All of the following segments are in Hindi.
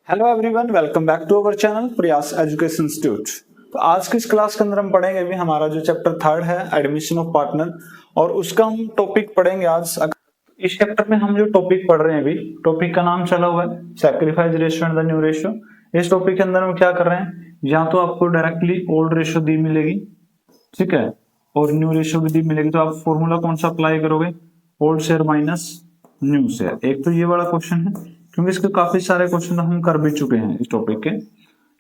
Hello everyone, welcome back to our channel Prayas education institute. तो आज की इस क्लास के अंदर हम पढ़ेंगे अभी हमारा जो चैप्टर थर्ड है एडमिशन ऑफ पार्टनर, और उसका हम टॉपिक पढ़ेंगे आज। इस चैप्टर में हम जो टॉपिक पढ़ रहे हैं अभी, टॉपिक का नाम चला हुआ है sacrifice ratio and the new ratio. इस टॉपिक के अंदर हम क्या कर रहे हैं, या तो आपको डायरेक्टली ओल्ड रेशियो दी मिलेगी, ठीक है, और न्यू रेशियो भी दी मिलेगी, तो आप फॉर्मूला कौन सा अप्लाई करोगे, old share minus new share. एक तो ये वाला क्वेश्चन है, क्योंकि इसके काफी सारे क्वेश्चन हम कर भी चुके हैं इस टॉपिक के।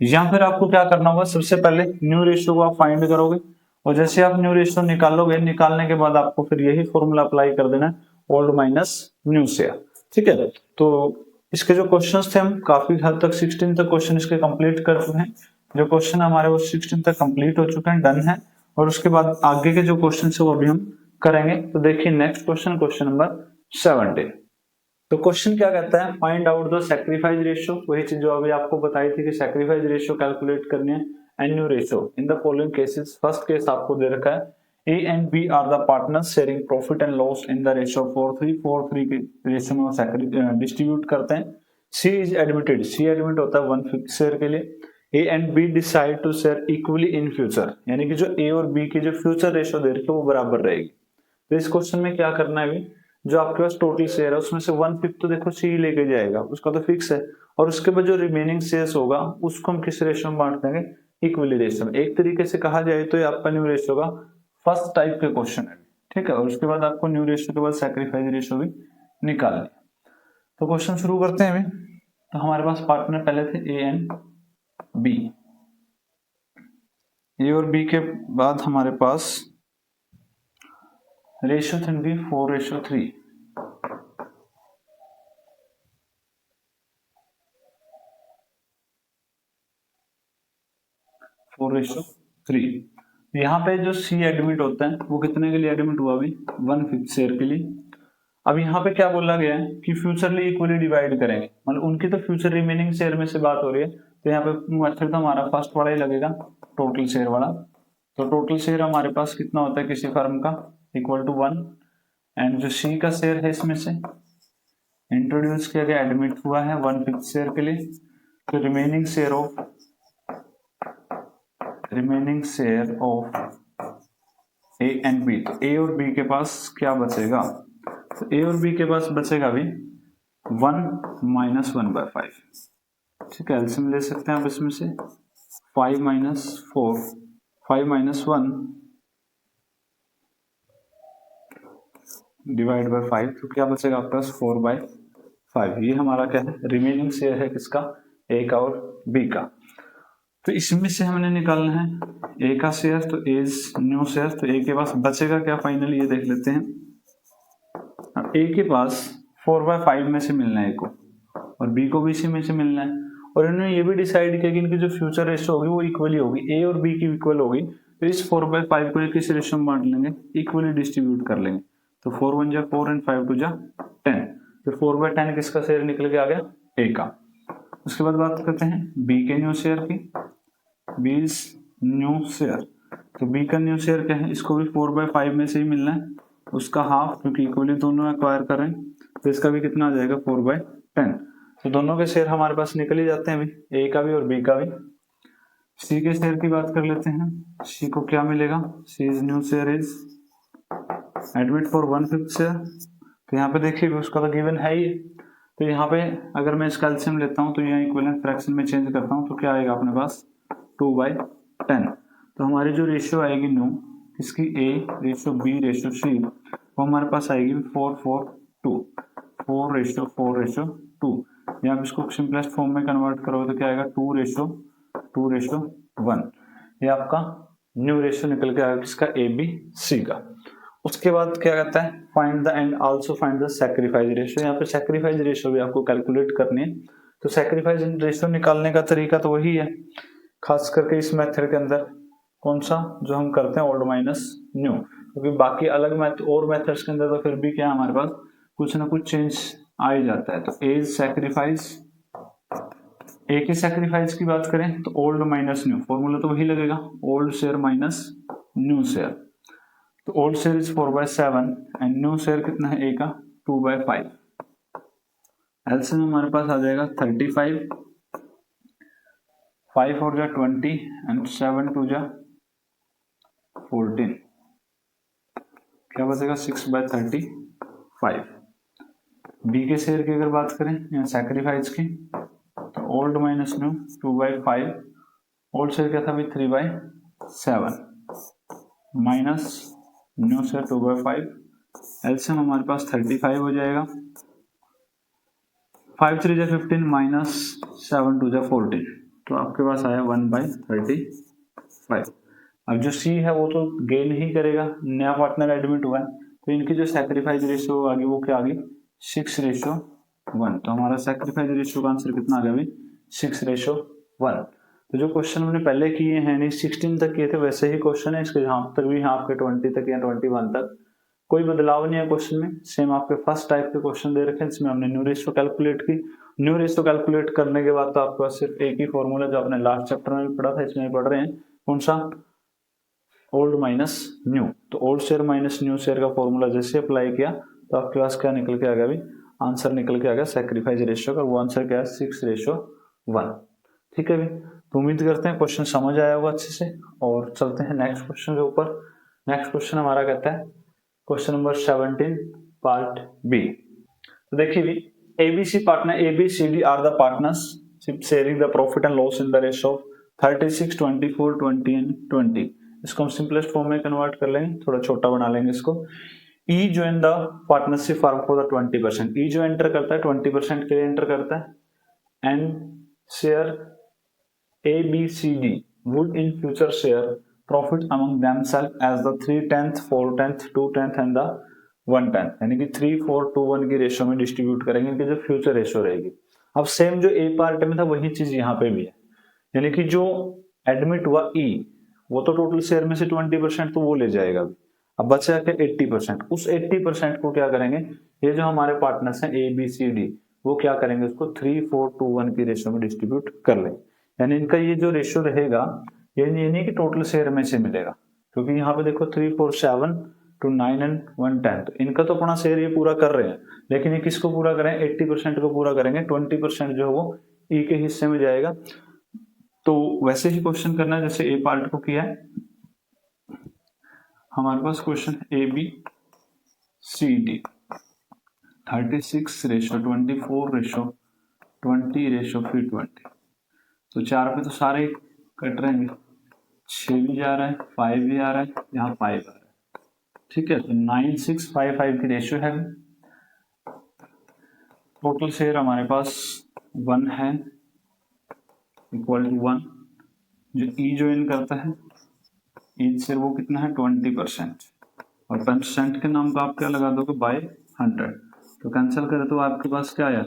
या फिर आपको क्या करना होगा, सबसे पहले न्यू रेशियो को आप फाइंड करोगे, और जैसे आप न्यू रेशियो निकालोगे, निकालने के बाद आपको फिर यही फॉर्मूला अप्लाई कर देना है, ओल्ड माइनस न्यू शेयर, ठीक है। तो इसके जो क्वेश्चंस थे हम काफी हद तक 16 तक क्वेश्चन इसके कंप्लीट कर चुके हैं। जो क्वेश्चन हमारे वो 16 तक कंप्लीट हो चुके हैं, डन है। और उसके बाद आगे के जो क्वेश्चन है वो अभी हम करेंगे। तो देखिए नेक्स्ट क्वेश्चन, क्वेश्चन नंबर 17। तो क्वेश्चन क्या कहता है, find out the sacrifice ratio. वही चीज जो अभी आपको बताई थी कि सैक्रिफाइस रेशियो कैलकुलेट करनी है and new ratio in the following cases. First case आपको दे रखा है, A and B are the partners sharing profit and loss in the ratio 4:3 के रेशियो में डिस्ट्रीब्यूट करते हैं। C is admitted, C admit होता है 1/5 शेयर के लिए। A and B decide to share equally in future, यानी कि जो A और B की जो फ्यूचर रेशियो दे रखी है वो बराबर रहेगी। तो इस क्वेश्चन में क्या करना है, अभी जो आपके पास टोटल शेयर है उसमें से 1/5 तो देखो सी लेके जाएगा, उसका तो फिक्स है, और उसके बाद जो रिमेनिंग शेयर्स होगा उसको हम किस रेशियो में बांट देंगे, इक्वली रेशियो में। एक तरीके से कहा जाए तो ये आपका न्यू रेशियो का फर्स्ट टाइप के क्वेश्चन है, ठीक है। और उसके बाद आपको न्यू रेशियो के बाद सैक्रिफाइस रेशियो भी निकालनी है। तो क्वेश्चन शुरू करते हैं अभी। तो हमारे पास पार्टनर पहले थे ए एंड बी। ए और बी के बाद हमारे पास रेशियो थी 4:3। 4:3। यहाँ पे जो सी एडमिट होता है वो कितने के लिए एडमिट हुआ, अभी 1/5 शेयर के लिए। अब यहाँ पे क्या बोला गया है कि फ्यूचरली इक्वली डिवाइड करेंगे, मतलब उनकी तो फ्यूचर रिमेनिंग शेयर में से बात हो रही है, तो यहाँ पे मेथड तो हमारा फर्स्ट वाला ही लगेगा, टोटल शेयर वाला। तो टोटल शेयर हमारे पास कितना होता है किसी फर्म का, इक्वल टू 1, एंड जो सी का शेयर है इसमें से इंट्रोड्यूस किया गया, एडमिट हुआ है 1/5 शेयर के लिए। तो remaining share of A and B, तो ए और बी के पास क्या बचेगा, तो ए और बी के पास बचेगा अभी 1 - 1/5, ठीक है। एलसीएम ले सकते हैं आप इसमें से, 5 - 4, 5 - 1 डिवाइड बाय 5, तो क्या बचेगा आपके पास 4/5। ये हमारा क्या है, रिमेनिंग शेयर है किसका, ए का और बी का। तो इसमें से हमने निकालना है ए का शेयर, तो एज न्यू शेयर, तो ए के पास बचेगा क्या फाइनली, ये देख लेते हैं। ए के पास 4/5 में से मिलना है ए को, और बी को भी इसी में से मिलना है। और इन्होंने ये भी डिसाइड किया कि इनकी जो फ्यूचर रेशियो होगी वो इक्वली होगी, ए और बी की इक्वल होगी। तो इस 4/5 को किस रेशियो में बांट लेंगे, इक्वली डिस्ट्रीब्यूट कर लेंगे। तो 4 × 1 = 4 एंड 5 × 2 = 10। तो 4/10 किसका शेयर निकल के आ गया, ए का। उसके बाद बात करते हैं बी के न्यू शेयर की, बी इज न्यू शेयर। तो बी का न्यू शेयर क्या है, इसको भी 4/5 में से ही मिलना है, उसका हाफ, क्योंकि इक्वली दोनों एक्वायर कर रहे हैं, तो इसका भी कितना आ जाएगा 4/10। तो दोनों के शेयर हमारे पास निकल ही जाते हैं अभी, ए का भी और बी का भी। सी के शेयर की बात कर लेते हैं, सी को क्या मिलेगा, C is new share is admit for 1/5 share. तो यहाँ पे देखिए उसका तो गिवन है ही। तो यहाँ पे अगर मैं इसका एलसीएम लेता हूँ तो यहाँ इक्विवेलेंट फ्रैक्शन में चेंज करता हूँ, तो क्या आएगा अपने पास 2/10। तो हमारी जो रेशियो आएगी न्यू, इसकी A ratio B ratio C, वो हमारे पास आएगी 4:2, 4:4:2। या आप इसको सिंपलेस्ट फॉर्म में कन्वर्ट करोगे तो क्या आएगा 2:2:1। ये आपका न्यू रेशियो निकल के आएगा किसका, ए बी सी का। उसके बाद क्या कहता है, find the end also find the sacrifice ratio. यहाँ पे सैक्रिफाइस रेशियो भी आपको कैलकुलेट करनी है। तो सैक्रिफाइस रेशियो निकालने का तरीका तो वही है, खास करके इस मेथड के अंदर कौन सा, जो हम करते हैं ओल्ड माइनस न्यू, क्योंकि बाकी अलग और मेथड्स के अंदर तो फिर भी क्या हमारे पास कुछ ना कुछ चेंज आ ही जाता है। तो एज सैक्रिफाइस, ए के सैक्रिफाइस की बात करें तो ओल्ड माइनस न्यू, फॉर्मूला तो वही लगेगा, old share minus new share. तो old share is 4/7 and new share कितना है ए का 2/5। एलसीएम हमारे पास आ जाएगा 35 5 4 जा 20 एंड 7 2 जा 14, क्या बचेगा 6/35। बी के शेयर की अगर बात करें या सैक्रिफाइस की, तो old minus new 2/5, old share क्या था भाई 3/7 माइनस न्यू शेयर 2/5, एलसीएम हमारे पास 35 हो जाएगा। 5 3 जा 15 माइनस 7 2 जा 14, तो आपके पास आया 1/35। अब जो सी है वो तो गेन ही करेगा, नया पार्टनर एडमिट हुआ है, तो इनकी जो सैक्रिफाइस रेशियो आ गई वो क्या आ गई 6:1। तो हमारा सैक्रिफाइस रेशियो का आंसर कितना आ गया भाई 6:1। तो जो क्वेश्चन हमने पहले किए हैं नहीं 16 तक किए थे वैसे ही क्वेश्चन है, इसके यहाँ तक भी यहाँ आपके 20 तक या 21 तक कोई बदलाव नहीं है क्वेश्चन में, सेम आपके फर्स्ट टाइप के क्वेश्चन दे रखे हैं जिसमें हमने न्यू रेशियो कैलकुलेट की। न्यू रेशियो कैलकुलेट करने के बाद तो आपके पास सिर्फ एक ही फॉर्मूला जो आपने लास्ट चैप्टर में भी पढ़ा था इसमें पढ़ रहे हैं, कौन सा ओल्ड माइनस न्यू। तो old share minus new share का फॉर्मूला जैसे अप्लाई किया तो आपके पास क्या निकल के आ गया भाई, आंसर निकल के आ गया सैक्रिफाइस रेशियो का, वो आंसर क्या है 6:1। ठीक है भाई, तो उम्मीद करते हैं क्वेश्चन समझ आया होगा अच्छे से, और चलते हैं नेक्स्ट क्वेश्चन के ऊपर। नेक्स्ट क्वेश्चन हमारा कहता है क्वेश्चन नंबर 17 पार्ट बी। तो देखिए भी ABC partner ABCD are the partnership sharing the profit and loss in the ratio of 36 24 20 and 20। इसको हम सिंपलेस्ट फॉर्म में कन्वर्ट कर लेंगे, थोड़ा छोटा बना लेंगे इसको। ई जो in the partnership form for the 20%, ई जो एंटर करता है 20% के लिए एंटर करता है, and share A B C D would in future share profit among themselves as the 3/10 4/10 2/10 and the 1/10, यानी कि 3 4 2 1 की रेशियो में डिस्ट्रीब्यूट करेंगे, इनकी जो फ्यूचर रेशियो रहेगी। अब सेम जो ए पार्ट में था वही चीज यहाँ पे भी है, यानी कि जो एडमिट हुआ ई वो तो टोटल शेयर में से 20% तो वो ले जाएगा। अब बचा क्या 80%, उस 80% को क्या करेंगे, ये जो हमारे पार्टनर्स हैं ए बी सी डी वो क्या करेंगे उसको 3 4 2 1 की रेशियो में डिस्ट्रीब्यूट कर लेंगे, यानी इनका ये जो रेशियो रहेगा ये नहीं कि टोटल शेयर में से मिलेगा, क्योंकि यहाँ पे देखो 3 4 7 2 9 एंड 1 10, तो इनका तो अपना शेयर ये पूरा कर रहे हैं, लेकिन ये किसको पूरा करें 80% को पूरा करेंगे, 20% जो है वो ई के हिस्से में जाएगा। तो वैसे ही क्वेश्चन करना है जैसे ए पार्ट को किया है। हमारे पास question A B C D 36 ratio 24 ratio 20 ratio फिर 20, तो 4 पे तो सारे कट रहे हैं, 6 भी जा रहा है 5 भी आ रहा है, यहाँ 5 आ रहा है, ठीक है। तो 9 6 5 5 की रेशियो है। टोटल शेयर हमारे पास 1 है इक्वल टू 1, जो ई ज्वाइन करता है ई से वो कितना है 20%, और परसेंट के नाम को आप क्या लगा दोगे बाय 100, तो कैंसिल करें तो आपके पास क्या आया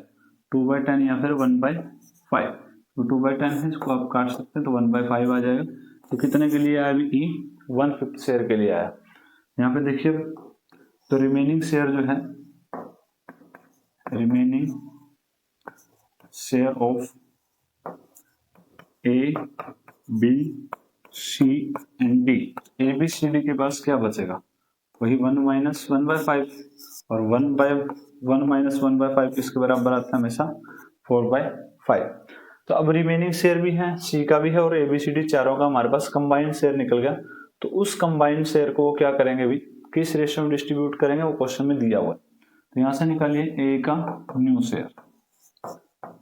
2/10 या फिर 1/5, तो 2/10 है इसको आप काट सकते हैं तो 1/5 आ जाएगा। तो कितने के लिए आया अभी ई 1/5 शेयर के लिए आया। यहाँ पे देखिए तो रिमेनिंग शेयर जो है remaining share of A B C and D, A B C D के पास क्या बचेगा वही 1 माइनस 1/5, और 1/1 माइनस 1/5 किसके बराबर आता है हमेशा 4/5। तो अब रिमेनिंग शेयर भी है सी का भी है और एबीसीडी चारों का हमारे पास कंबाइंड शेयर निकल गया, तो उस कंबाइंड शेयर को क्या करेंगे भी किस रेशियो में डिस्ट्रीब्यूट करेंगे वो क्वेश्चन में दिया हुआ है। तो यहां से निकालिए ए का new share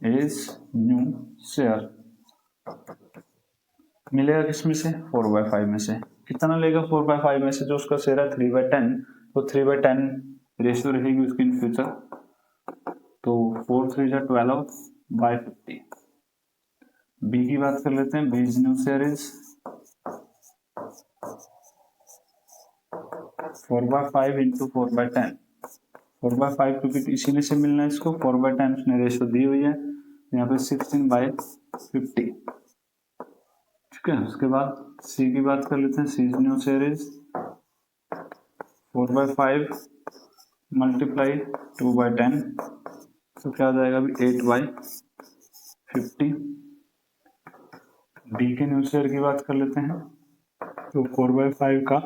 is new share मिलेगा किसमें से 4/5 में से, कितना लेगा 4/5 में से, जो उसका शेयर है 3/10, तो 3/10 रेशियो रहेगी उसकी इन फ्यूचर, तो 4 3 जा 12/50। बी की बात कर लेते हैं, बीज न्यू शेयर इज 4/5 इंटू 4/10, 4/5 क्योंकि इसीलिए से मिलना है इसको, 4/10 उसने रेशियो दी हुई है, यहाँ पे 16/50, ठीक है। उसके बाद सी की बात कर लेते हैं, सी न्यू शेयर इज 4/5 मल्टीप्लाई 2/10, तो क्या आ जाएगा अभी 8/50। डी के न्यू शेयर की बात कर लेते हैं, तो 4/5 का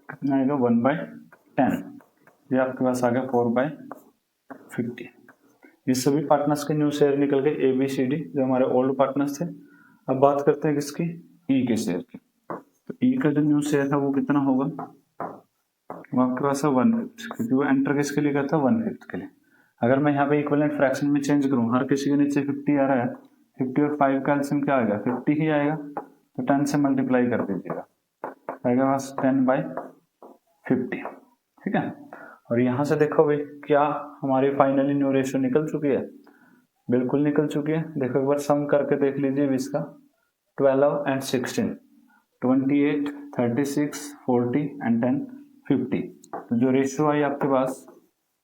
कितना आएगा 1/10, ये आपके पास आ गया 4/50। ये सभी पार्टनर्स के न्यू शेयर निकल गए ए बी सी डी, जो हमारे ओल्ड पार्टनर्स थे। अब बात करते हैं किसकी, ई के शेयर की। तो ई का जो न्यू शेयर है वो कितना होगा, वो आपके पास है 1/5, क्योंकि वो एंटर किसके लिए करता है, 1/5 के लिए। अगर मैं यहाँ पे इक्विवेलेंट फ्रैक्शन में चेंज करूँ, हर किसी के नीचे 50 आ रहा है, 50 और 5 का एलसीएम क्या आएगा, 50 ही आएगा। तो 10 से मल्टीप्लाई कर दीजिएगा, आएगा बस 10/50, ठीक है। और यहाँ से देखो भाई, क्या हमारी फाइनली न्यू रेशियो निकल चुकी है, बिल्कुल निकल चुकी है। देखो एक बार सम करके देख लीजिए इसका, 12 and 16, 28, 36, 40 and 10, 50। तो जो रेशियो आई आपके पास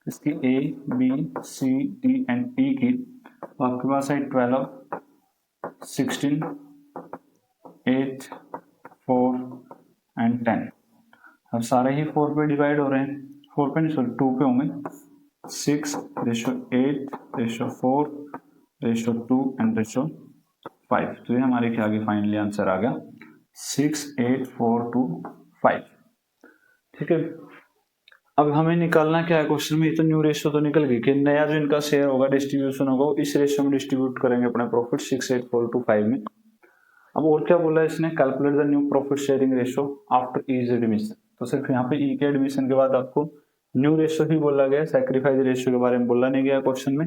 इसकी A B C D and E की, तो आपके पास आई 12, 16, 8, 4 and 10। अब सारे ही 4 पे डिवाइड हो रहे हैं, 4 पे नहीं सॉरी 2 पे होंगे, 6:8, 4:2 एंड 5। तो ये हमारे क्या आ गई, फाइनली आंसर आ गया 6, 8, 4, 2, 5, ठीक है। अब हमें निकालना क्या है क्वेश्चन में, ये तो न्यू रेशियो तो निकल गई कि नया जो इनका शेयर होगा, डिस्ट्रीब्यूशन होगा, इस रेशियो में डिस्ट्रीब्यूट करेंगे अपने प्रॉफिट 6, 8, 4, 2, 5 में। अब और क्या बोला है इसने, calculate the new profit sharing ratio after E's admission. तो सिर्फ यहाँ पे ई के एडमिशन के बाद आपको न्यू रेशियो ही बोला गया, सैक्रिफाइस रेशियो के बारे में बोला नहीं गया क्वेश्चन में।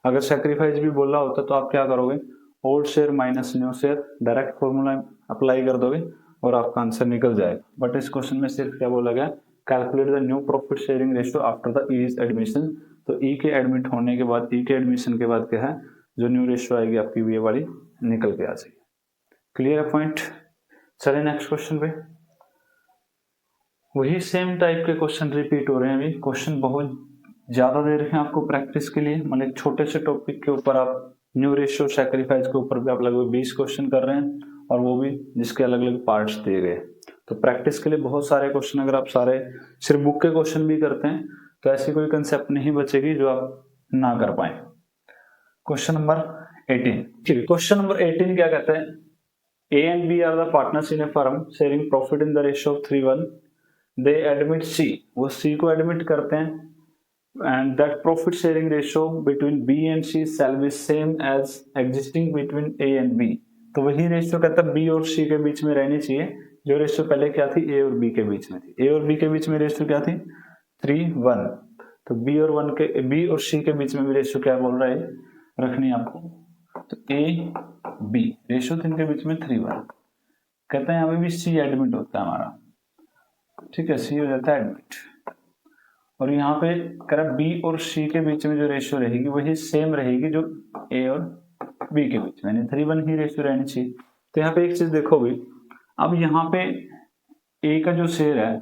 अगर सैक्रिफाइस भी बोला होता तो आप क्या करोगे, old share minus new share, direct formula apply कर दोगे और आपका आंसर निकल जाएगा। बट इस क्वेश्चन में सिर्फ क्या बोला गया, calculate the new profit sharing ratio after the E's admission. तो ई के एडमिट होने के बाद, ई के एडमिशन के बाद क्या है, जो न्यू रेशियो आएगी आपकी ये वाली निकल के आ जाएगी। क्लियर है पॉइंट। चलिए नेक्स्ट क्वेश्चन पे, वही सेम टाइप के क्वेश्चन रिपीट हो रहे हैं। अभी क्वेश्चन बहुत ज्यादा दे रहे हैं आपको प्रैक्टिस के लिए, मतलब छोटे से टॉपिक के ऊपर आप न्यू रेशियो सैक्रिफाइस के ऊपर भी आप लगभग 20 क्वेश्चन कर रहे हैं, और वो भी जिसके अलग अलग पार्ट्स दिए गए। तो प्रैक्टिस के लिए बहुत सारे क्वेश्चन, अगर आप सारे सिर्फ बुक के क्वेश्चन भी करते हैं तो ऐसी कोई कंसेप्ट नहीं बचेगी जो आप ना कर पाए। क्वेश्चन नंबर 18, ठीक है। क्वेश्चन नंबर 18 क्या कहते हैं, A and B are the partners in a firm sharing profit in the ratio of 3:1. They admit C, वो C को admit करते हैं, and that profit sharing ratio between B and C shall be same as existing between A and B। तो वही रेशियो कहता है B और C के बीच में रहनी चाहिए, जो रेशियो पहले क्या थी, A और B के बीच में थी। A और B के बीच में रेशियो क्या थी, 3:1। तो B और C के बीच में भी रेशियो क्या बोल रहा है, रखनी आपको। तो A B रेशियो तो इनके बीच में 3:1। कहते हैं यहाँ पे भी C एडमिट होता है हमारा, ठीक है, C हो जाता है एडमिट। और यहाँ पे कह रहा B और C के बीच में जो रेशियो रहेगी वही सेम रहेगी जो A और B के बीच में, यानी 3:1 ही रेशियो रहनी चाहिए। तो यहाँ पे एक चीज देखो भी, अब यहाँ पे A का जो शेयर है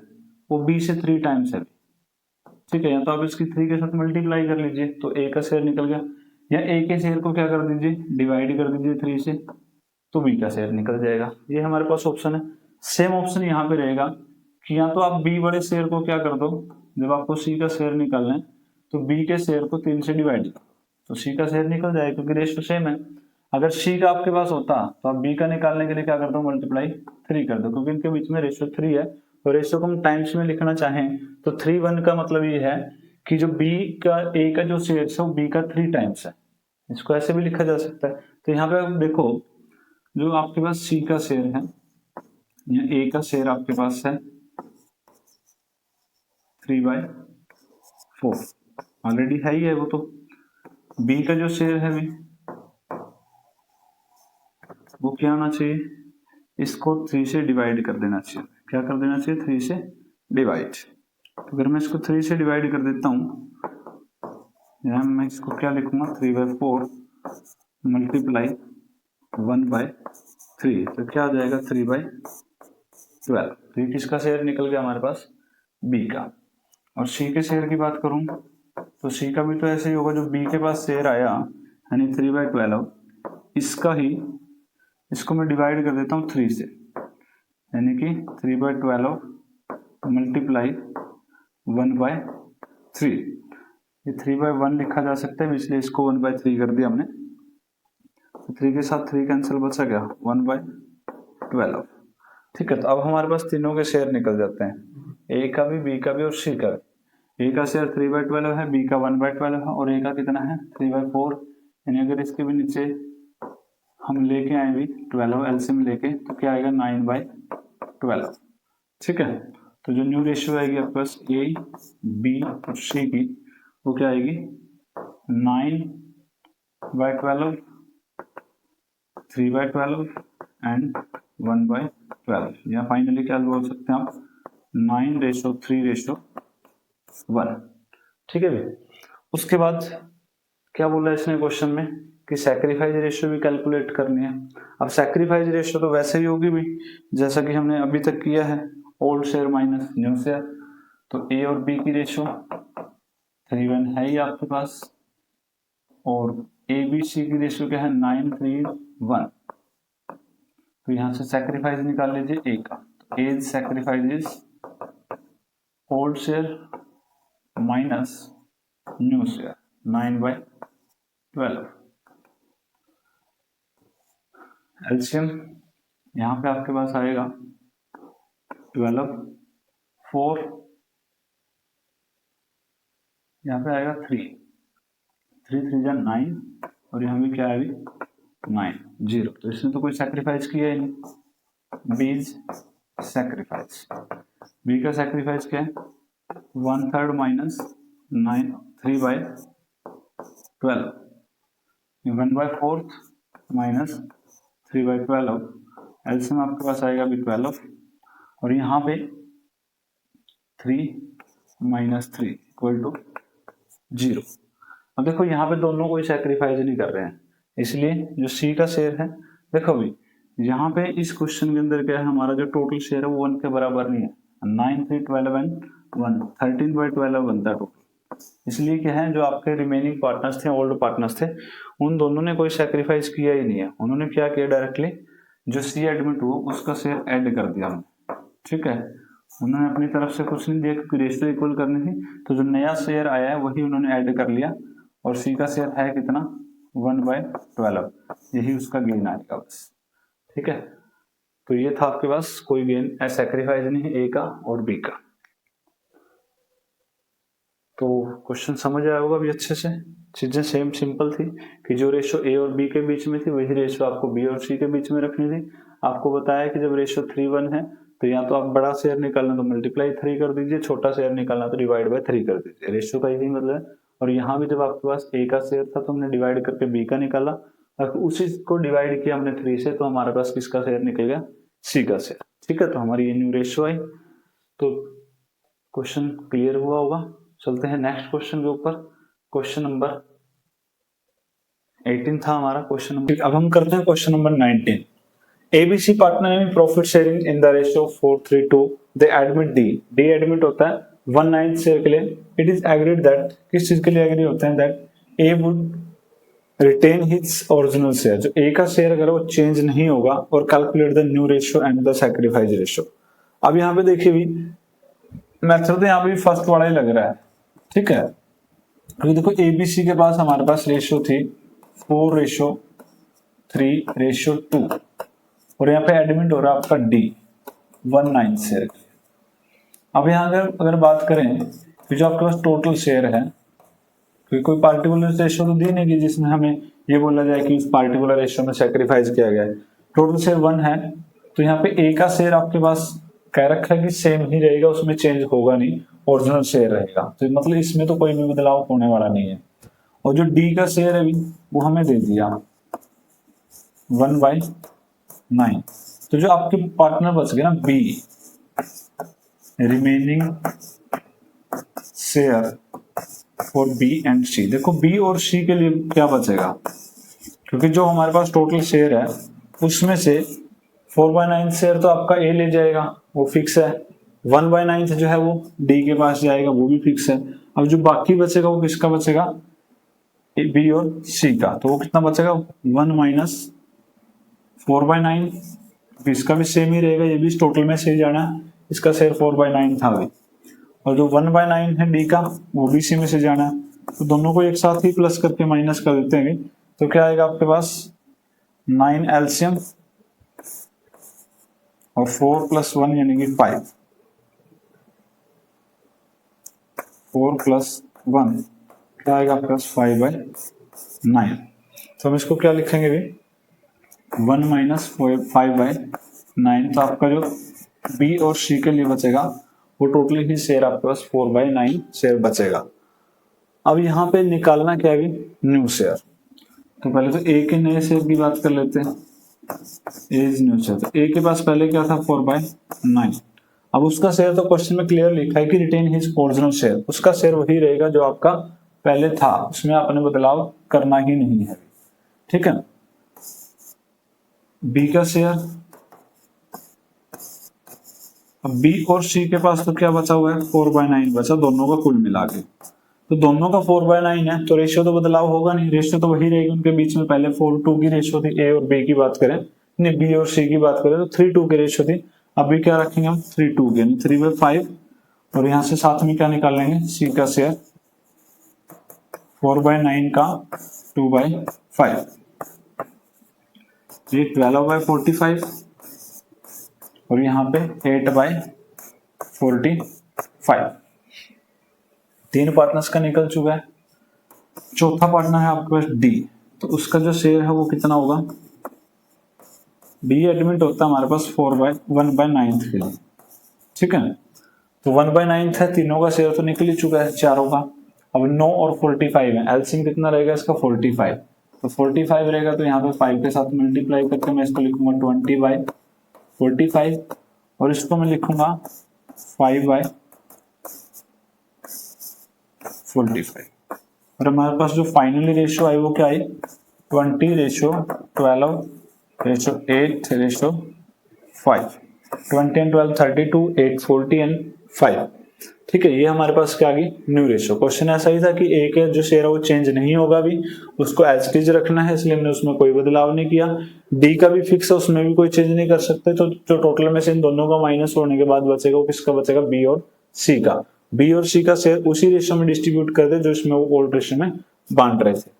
वो B से 3 टाइम्स है, ठीक है। या तो आप इसकी 3 के साथ मल्टीप्लाई कर लीजिए तो A का शेयर निकल गया, या A के शेयर को क्या कर दीजिए, डिवाइड कर दीजिए 3 से, तो B का शेयर निकल जाएगा। ये हमारे पास ऑप्शन है। सेम ऑप्शन यहाँ पे रहेगा कि या तो आप B बड़े शेयर को क्या कर दो, जब आपको C का शेयर निकालना है तो B के शेयर को 3 से डिवाइड करो, तो C का शेयर निकल जाएगा क्योंकि रेशियो सेम है। अगर C का आपके पास होता तो आप B का निकालने के लिए क्या कर दो, मल्टीप्लाई 3 कर दो, क्योंकि इनके बीच में रेशियो 3 है। और रेशियो को हम टाइम्स में लिखना चाहें तो 3:1 का मतलब ये है कि जो B का A का जो शेयर है वो B का 3 टाइम्स है, इसको ऐसे भी लिखा जा सकता है। तो यहाँ पे आप देखो, जो आपके पास C का शेयर है या A का शेयर आपके पास है 3/4, ऑलरेडी है ही है वो। तो B का जो शेयर है भी वो क्या होना चाहिए, इसको 3 से डिवाइड कर देना चाहिए। क्या कर देना चाहिए, 3 से डिवाइड। तो अगर मैं इसको 3 से डिवाइड कर देता हूँ, यहाँ मैं इसको क्या लिखूंगा, 3/4 मल्टीप्लाई 1/3, तो क्या आ जाएगा 3/12। तो ये किसका शेयर निकल गया हमारे पास, B का। और C के शेयर की बात करूं तो C का भी तो ऐसे ही होगा, जो B के पास शेयर आया यानी 3/12, इसका ही इसको मैं डिवाइड कर देता हूँ 3 से, यानी कि 3/12 मल्टीप्लाई 1/3। ये 3/1 लिखा जा सकता है, इसलिए इसको 1/3 कर दिया हमने। तो 3 के साथ 3 कैंसिल, बचा गया 1/12, ठीक है। तो अब हमारे पास तीनों के शेयर निकल जाते हैं, A का भी, B का भी और C का भी। ए का शेयर 3/12 है, बी का 1/12 है और ए का कितना है 3/4। यानी अगर इसके भी नीचे हम लेके आए भी 12 एलसीएम लेके तो क्या आएगा 9/12। ठीक है, तो जो न्यू रेशियो आएगी आपके पास ए बी और सी की वो क्या आएगी 9/12, 3/12 एंड 1/12। या फाइनली क्या बोल सकते हैं आप 9:3:1। ठीक है भैया। उसके बाद क्या बोला इसने क्वेश्चन में कि सैक्रिफाइस रेशियो भी कैलकुलेट करनी है। अब सैक्रिफाइस रेशियो तो वैसे ही होगी भी जैसा कि हमने अभी तक किया है, old share minus new share. तो ए और बी की रेशियो 3:1 है ही आपके पास और ए बी सी की रेशियो क्या है 9:3:1। तो यहां से सैक्रिफाइस निकाल लीजिए ए का। A sacrifice is old share minus new share 9/12। LCM यहां पे आपके पास आएगा 12, 4, यहाँ पे आएगा 3, 3×3 = 9 और यहाँ भी क्या है अभी 9, 0। तो इसने तो कोई सैक्रिफाइस किया ही नहीं। बी सैक्रिफाइस, बी का सैक्रिफाइस क्या है 1/3 माइनस 9 3/12, 1/4 माइनस 3/12। एलसीएम आपके पास आएगा अभी 12 और यहाँ पे 3 - 3 = 0। अब देखो यहाँ पे दोनों कोई सैक्रिफाइस नहीं कर रहे हैं, इसलिए जो सी का शेयर है देखो अभी यहाँ पे इस क्वेश्चन के अंदर क्या है हमारा जो टोटल शेयर है वो 1 के बराबर नहीं है। 9, 3, 12 एंड 1 13/12 बनता है टोटल। इसलिए क्या है जो आपके रिमेनिंग पार्टनर्स थे, ओल्ड पार्टनर्स थे, उन दोनों ने कोई सैक्रिफाइस किया ही नहीं है। उन्होंने क्या किया डायरेक्टली जो सी एडमिट हो उसका शेयर ऐड कर दिया हमने। ठीक है, उन्होंने अपनी तरफ से कुछ नहीं दिया क्योंकि रेशियो इक्वल करनी थी। तो जो नया शेयर आया है वही उन्होंने ऐड कर लिया और सी का शेयर है कितना 1/12। यही उसका गेन आएगा बस। ठीक है, तो ये था आपके पास, कोई गेन सैक्रिफाइस नहीं है ए का और बी का। तो क्वेश्चन समझ आया होगा अभी अच्छे से। चीजें सेम सिंपल थी कि जो रेशियो ए और बी के बीच में थी वही रेशियो आपको बी और सी के बीच में रखनी थी। आपको बताया कि जब रेशियो 3:1 है तो या तो आप बड़ा शेयर निकालना तो मल्टीप्लाई 3 कर दीजिए, छोटा शेयर निकालना तो डिवाइड बाय 3 कर दीजिए। रेशियो का यही मतलब है। और यहाँ भी जब आपके पास ए का शेयर था तो हमने डिवाइड करके बी का निकाला और उसी को डिवाइड किया हमने 3 से, तो हमारे पास किसका शेयर निकल गया सी का शेयर। ठीक है, तो हमारी ये न्यू रेशियो आई। तो क्वेश्चन क्लियर हुआ होगा। चलते हैं नेक्स्ट क्वेश्चन के ऊपर। क्वेश्चन नंबर 18 था हमारा क्वेश्चन नंबर। अब हम करते हैं question number 19। ABC partner in profit sharing in the ratio 4:3 they admit D. D admit होता है 1/9 शेयर के लिए। इट इज एग्रीड दैट, किस चीज के लिए एग्री होते हैं, that A would retain his original share. जो ए का शेयर अगर वो चेंज नहीं होगा और calculate the new ratio and the sacrifice ratio. अब यहाँ पे देखिए भी मेथड यहाँ पे फर्स्ट वाला ही लग रहा है। ठीक है, अभी देखो एबीसी के पास हमारे पास रेशियो थी 4:3:2 और यहाँ पे एडमिट हो रहा है आपका डी 1/9 शेयर। अब यहाँ अगर बात करें तो जो आपके पास टोटल शेयर है, कोई पार्टिकुलर रेशियो तो दी नहीं कि जिसमें हमें ये बोला जाए कि इस पार्टिकुलर रेशियो में सैक्रिफाइस किया गया है। टोटल शेयर 1 है तो यहाँ पे ए का शेयर आपके पास कह रखा है कि सेम ही रहेगा, उसमें चेंज होगा नहीं, ओरिजिनल शेयर रहेगा। तो मतलब इसमें तो कोई भी बदलाव होने वाला नहीं है। और जो डी का शेयर है वो हमें दे दिया 1/9। तो जो आपके पार्टनर बच गए ना B, remaining share for B and C. देखो बी और सी के लिए क्या बचेगा, क्योंकि जो हमारे पास टोटल शेयर है उसमें से 4/9 शेयर तो आपका ए ले जाएगा, वो फिक्स है। 1/9 से जो है वो डी के पास जाएगा, वो भी फिक्स है। अब जो बाकी बचेगा वो किसका बचेगा, बी और सी का। तो वो कितना बचेगा 1 - 4/9। इसका भी सेम ही रहेगा, ये भी टोटल में से ही जाना है। इसका शेयर 4/9 था अभी, और जो 1/9 है डी का वो भी सी में से जाना है। तो दोनों को एक साथ ही प्लस करके माइनस कर देते हैं। तो क्या आएगा आपके पास 9 एलसीएम और 4 + 1 यानी कि 5। 4 प्लस 1 क्या आएगा आपके पास 5/9। तो हम इसको क्या लिखेंगे भी 1 माइनस 5/9। तो आपका जो बी और सी के लिए बचेगा वो टोटली ही शेयर आपके पास 4/9 शेयर बचेगा। अब यहाँ पे निकालना क्या है न्यू शेयर। तो पहले तो ए के नए शेयर की बात कर लेते हैं। ए इज न्यू शेयर। तो ए के पास पहले क्या था 4/9। अब उसका शेयर तो क्वेश्चन में क्लियर लिखा है कि रिटेन हिज ओरिजिनल शेयर, उसका शेयर वही रहेगा जो आपका पहले था, उसमें आपने बदलाव करना ही नहीं है। ठीक है। बी का शेयर, अब बी और सी के पास तो क्या बचा हुआ है 4/9 बचा दोनों का कुल मिला के। तो दोनों का 4/9 है तो रेशियो तो बदलाव होगा नहीं, रेशियो तो वही रहेगी उनके बीच में। पहले 4:2 की रेशियो थी ए और बी की बात करें, नहीं बी और सी की बात करें तो 3:2 की रेशियो थी। अभी क्या रखेंगे हम 3:2 की, 3/5। और यहाँ से साथ में क्या निकाल लेंगे सी का शेयर 4/9 का 2/5, ये 12/45 और यहाँ पे 8/45। तीन पार्टनर्स का निकल चुका है। चौथा पार्टनर है आपके पास डी, तो उसका जो शेयर है वो कितना होगा। डी एडमिट होता है हमारे पास 1/9 के लिए। ठीक है। तो 1/9 है, तीनों का शेयर तो निकल ही चुका है चारों का। अब 9 और 45 है, एलसीएम कितना रहेगा इसका 45। तो 45 रहेगा तो यहाँ पे 5 के साथ मल्टीप्लाई करके मैं इसको लिखूंगा 20/45 और इसको मैं लिखूंगा 5/45। और हमारे पास जो फाइनली रेशियो आई वो क्या आई 20:12:8:5। 20 and 12 32, 8 40 and 5। ठीक है, ये हमारे पास क्या आ गई न्यू रेशियो। क्वेश्चन ऐसा ही था कि ए का जो शेयर है वो चेंज नहीं होगा भी, उसको एज इट इज रखना है, इसलिए हमने उसमें कोई बदलाव नहीं किया। डी का भी फिक्स है, उसमें भी कोई चेंज नहीं कर सकते। तो जो टोटल में से इन दोनों का माइनस होने के बाद बचेगा वो किसका बचेगा बी और सी का। बी और सी का शेयर उसी रेशियो में डिस्ट्रीब्यूट कर दे जो इसमें वो ओल्ड रेशियो में बांट रहे थे।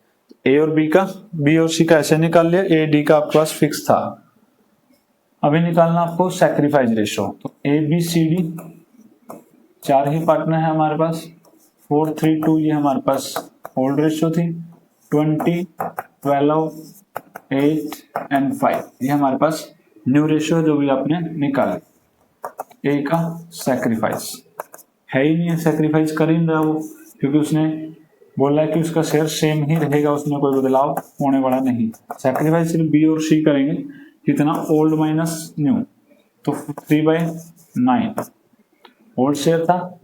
ए और बी का, बी और सी का ऐसे निकाल लिया, ए डी का आपके पास फिक्स था। अभी निकालना आपको सैक्रिफाइस रेशियो। तो ए बी सी डी चार ही पार्टनर है हमारे पास, 4 3 2 ये हमारे पास ओल्ड रेशियो थी, 20 12 8 and 5 ये हमारे पास न्यू रेशियो जो भी आपने निकाला। ए का सैक्रिफाइस है ही नहीं है, सैक्रिफाइस कर ही नहीं रहा वो, क्योंकि उसने बोला है कि उसका शेयर सेम ही रहेगा, उसमें कोई बदलाव होने वाला नहीं। सैक्रिफाइस सिर्फ बी और सी करेंगे, कितना ओल्ड माइनस न्यू, तो 3/9 ओल्ड शेयर था,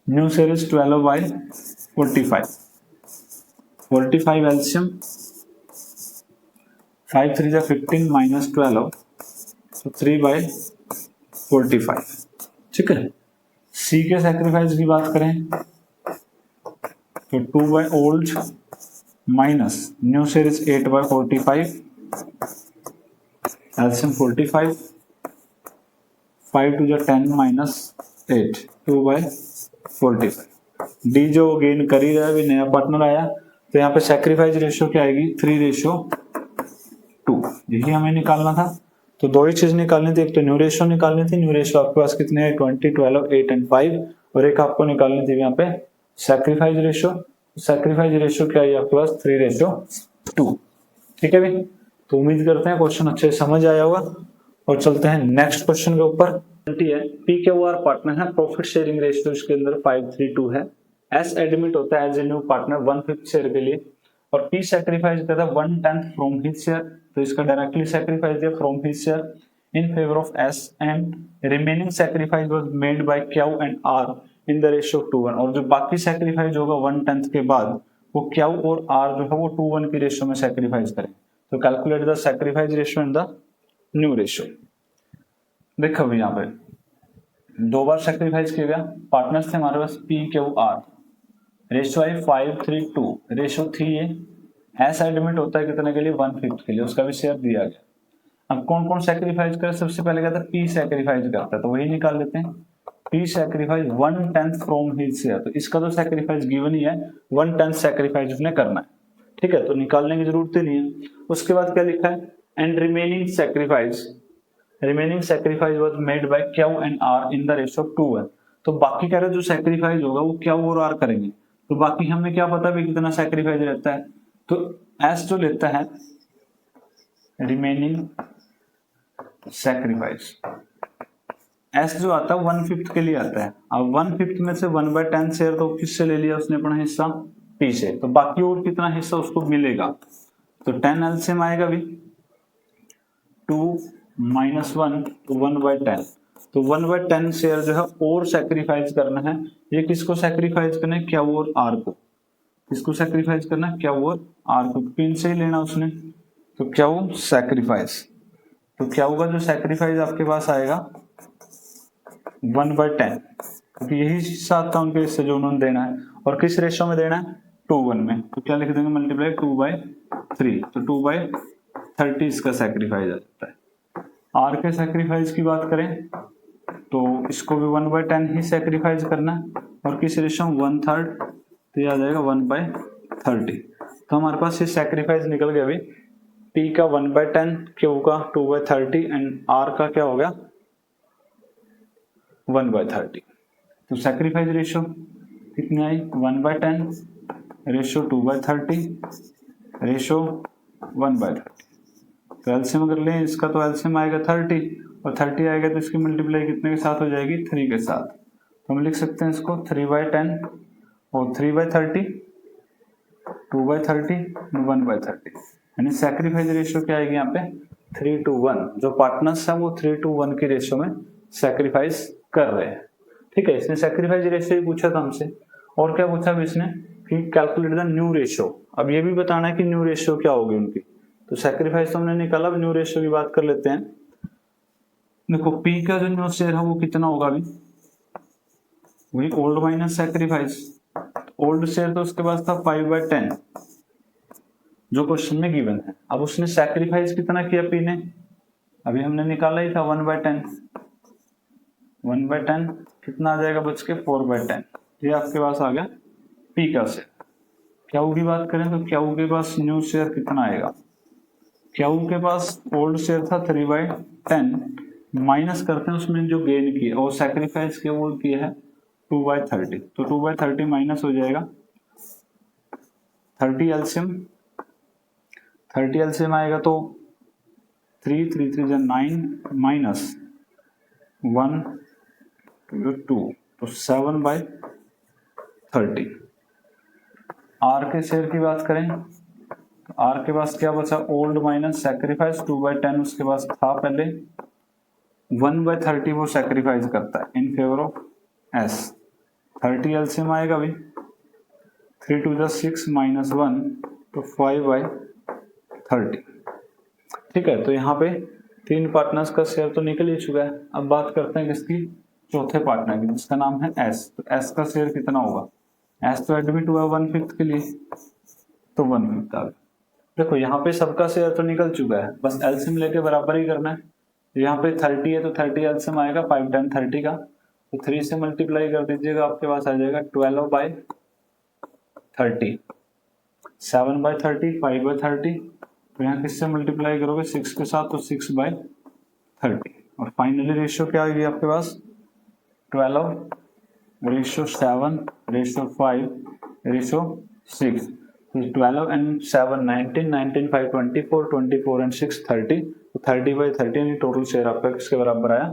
new share is 12/45। 45 LCM 5 3 15 minus 12 तो 3/45। ठीक है। सी के सैक्रिफाइस की बात करें तो 2 old minus new share is 8/45, LCM 45, 5 2 10 minus 8 2/45। D जो गेन कर ही रहा है, नया पार्टनर आया, तो यहाँ पे सैक्रिफाइस रेशियो क्या आएगी 3:2। यही हमें निकालना था। तो दो ही चीज निकालनी थी, एक तो न्यू रेशियो निकालनी थी, न्यू रेशियो आपके पास कितने हैं 20 12 8 and 5, और एक आपको निकालनी थी यहाँ पे सैक्रिफाइस रेशियो। सैक्रिफाइस रेशियो क्या है आपके पास 3:2। ठीक है भाई, तो उम्मीद करते हैं क्वेश्चन अच्छे से समझ आया होगा और चलते हैं नेक्स्ट क्वेश्चन के ऊपर। पी क्यू आर पार्टनर है, प्रॉफिट शेयरिंग रेशियो इसके अंदर 5:3:2 है। एस एडमिट होता है as a new partner 1/5 share के लिए, और पी सैक्रिफाइस करता है 1/10 फ्रॉम हिज शेयर, तो इसका डायरेक्टली सैक्रिफाइस दिया from his share in favour of S, and remaining sacrifice was made by Q and R in the ratio of 2:1। और जो बाकी सैक्रिफाइस होगा 1/10 के बाद वो क्यू और आर जो है वो 2:1 की रेशियो में सैक्रिफाइस करें। तो calculate the sacrifice ratio in the new ratio. देखो अभी यहाँ पे 2 बार सैक्रिफाइस किया गया, पार्टनर्स थे हमारे पास पी क्यू आर, रेशियो आई 5:3:2, रेशियो थी ये। एस एडमिट होता है कितने के लिए 1/5 के लिए, उसका भी शेयर दिया गया। अब कौन कौन सैक्रिफाइस करे, सबसे पहले कहता है पी सैक्रिफाइस करता है, तो वही निकाल लेते हैं। P sacrifice 1/10 from his share, तो इसका तो सैक्रिफाइस गिवन ही है, 1/10 सैक्रिफाइस उसने करना है। ठीक है, तो निकालने की जरूरत ही नहीं है। उसके बाद क्या लिखा है, and remaining sacrifice was made by Q and R in the ratio of 2:1। तो बाकी कह रहे जो सैक्रिफाइस होगा वो क्या और आर करेंगे, तो बाकी हमें क्या पता भी कितना सैक्रिफाइस रहता है, तो एस जो लेता है रिमेनिंग सैक्रिफाइस, एस जो आता है 1/5 के लिए आता है। अब 1/5 में से 1/10 शेयर तो किससे ले लिया उसने अपना हिस्सा, पी से, तो बाकी और कितना हिस्सा उसको मिलेगा, तो 10 एलसीएम आएगा भी 2 - 1 तो 1/10, तो 1/10 शेयर जो है और सैक्रिफाइस करना है। ये किसको सैक्रिफाइस करना है, क्या और आर को, किसको सैक्रिफाइस करना है, क्या और आर को, पिन से ही लेना उसने, तो क्या वो सैक्रिफाइस, तो क्या होगा जो सैक्रिफाइस आपके पास आएगा 1/10, क्योंकि यही हिस्सा आता है उनके हिस्से जो उन्होंने देना है, और किस रेशो में देना है 2:1 में, तो क्या लिख देंगे मल्टीप्लाई 2/3, तो 2/30 इसका सैक्रिफाइस आ जाता है। आर के सैक्रिफाइस की बात करें तो इसको भी 1/10 ही सैक्रिफाइस करना है, और किस रेशो 1/3, तो ये आ जाएगा 1/30, तो हमारे पास ये सैक्रिफाइस निकल गया अभी, P का 1/10, Q का 2/30 एंड R का क्या हो गया 1/30, तो सैक्रिफाइस रेशो कितनी आई 1/10 रेशो 2/30 रेशो 1/30, तो एलसीएम अगर लें इसका तो एलसीएम आएगा 30, और 30 आएगा तो इसकी मल्टीप्लाई कितने के साथ हो जाएगी 3 के साथ, तो हम लिख सकते हैं इसको 3/10 और 3/30 2/30 1/30, यानी सैक्रिफाइस रेशियो क्या आएगी यहाँ पे 3:1, जो पार्टनर्स हैं वो 3:1 की रेशियो में सैक्रिफाइस कर रहे हैं। ठीक है, इसने सैक्रिफाइस रेशियो ही पूछा था हमसे, और क्या पूछा अभी इसने कि कैलकुलेट द न्यू रेशियो, अब ये भी बताना है कि न्यू रेशियो क्या होगी उनकी, तो सैक्रिफाइस तो हमने निकाला, अब न्यू रेशियो की बात कर लेते हैं। देखो पी का जो न्यू शेयर है वो कितना होगा, अभी वही old minus sacrifice, old share तो उसके पास था 5/10 जो क्वेश्चन में गिवन है, अब उसने सैक्रिफाइस कितना किया पी ने, अभी हमने निकाला ही था 1/10, 1/10 कितना आ जाएगा बच के 4/10, ये आपके पास आ गया पी का शेयर। क्यू की बात करें तो क्यू के पास न्यू शेयर कितना आएगा, क्यू के पास ओल्ड शेयर था 3/10, माइनस करते हैं उसमें जो गेन किया और सैक्रिफाइस किया वो किया है 2/30, तो 2/30 माइनस हो जाएगा 30 एलसीएम, 30 एलसीएम आएगा तो 3 3 3 9 माइनस 1 2 तो 7/30। आर के शेयर की बात करें तो आर के पास क्या बचा, ओल्ड माइनस सैक्रिफाइस 2/10 उसके पास था पहले, 1/30 वो सैक्रिफाइस करता है इन फेवर ऑफ एस, 30 एलसीएम आएगा भी 3 2 6 माइनस 1 तो 5/30। ठीक है, तो यहाँ पे 3 पार्टनर्स का शेयर तो निकल ही चुका है, अब बात करते हैं किसकी, चौथे पार्टनर की जिसका नाम है एस, तो एस का शेयर कितना होगा, एस तो एडमिट हुआ 1/5 के लिए तो 1/5 आ गया। देखो यहाँ पे सबका शेयर तो निकल चुका है, बस एलसीएम लेके बराबर ही करना है, यहाँ पे 30 है तो 30 एलसीएम आएगा 5 10 30 का, तो 3 से मल्टीप्लाई कर दीजिएगा आपके पास आ जाएगा 12/30, 7/30 5/30, तो यहाँ किससे मल्टीप्लाई करोगे 6 के साथ तो 6/30, और फाइनली रेशियो क्या आएगी आपके पास 12:7:5:6, 12 and 7 19 19 5 24 24 and 6 30, तो 30/30 यानी टोटल शेयर आपका किसके बराबर आया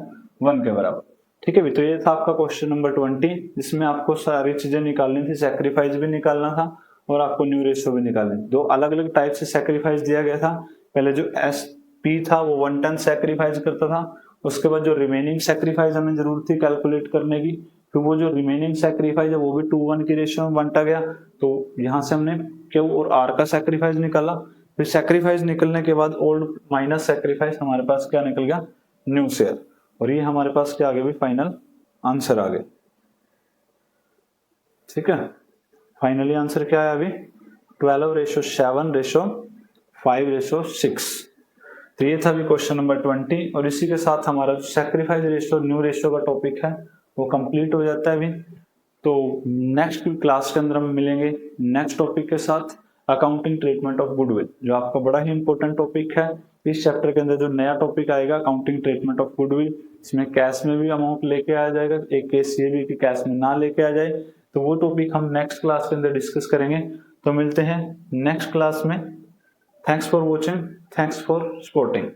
1 के बराबर। ठीक है भी, तो ये था आपका क्वेश्चन नंबर 20, जिसमें आपको सारी चीजें निकालनी थी, सैक्रिफाइस भी निकालना था और आपको न्यू रेशियो भी निकालनी थी। दो अलग अलग टाइप से सैक्रिफाइस दिया गया था, पहले जो एस पी था वो 1/10 सैक्रिफाइस करता था, उसके बाद जो रिमेनिंग सैक्रिफाइस हमें जरूरत थी कैलकुलेट करने की, तो वो जो रिमेनिंग सैक्रिफाइस है वो भी 2:1 की रेशियो में बांटा गया, तो यहाँ से हमने क्यू और आर का सैक्रिफाइस निकाला, फिर सैक्रिफाइस निकलने के बाद ओल्ड माइनस सैक्रिफाइस हमारे पास क्या निकल गया न्यू शेयर, और ये हमारे पास क्या आ गया भी फाइनल आंसर आ गया। ठीक है, फाइनली आंसर क्या है अभी 12:7:5:6, तो ये था अभी क्वेश्चन नंबर 20, और इसी के साथ हमारा जो सैक्रिफाइस रेशियो न्यू रेशियो का टॉपिक है वो कंप्लीट हो जाता है अभी। तो नेक्स्ट क्लास के अंदर हम मिलेंगे नेक्स्ट टॉपिक के साथ, अकाउंटिंग ट्रीटमेंट ऑफ गुडविल, जो आपका बड़ा ही इंपॉर्टेंट टॉपिक है। इस चैप्टर के अंदर जो नया टॉपिक आएगा अकाउंटिंग ट्रीटमेंट ऑफ गुडविल, इसमें कैश में भी अमाउंट लेके आ जाएगा, एक केस ये भी कि कैश में ना लेके आ जाए, तो वो टॉपिक हम नेक्स्ट क्लास के अंदर डिस्कस करेंगे। तो मिलते हैं नेक्स्ट क्लास में। Thanks for watching, thanks for supporting.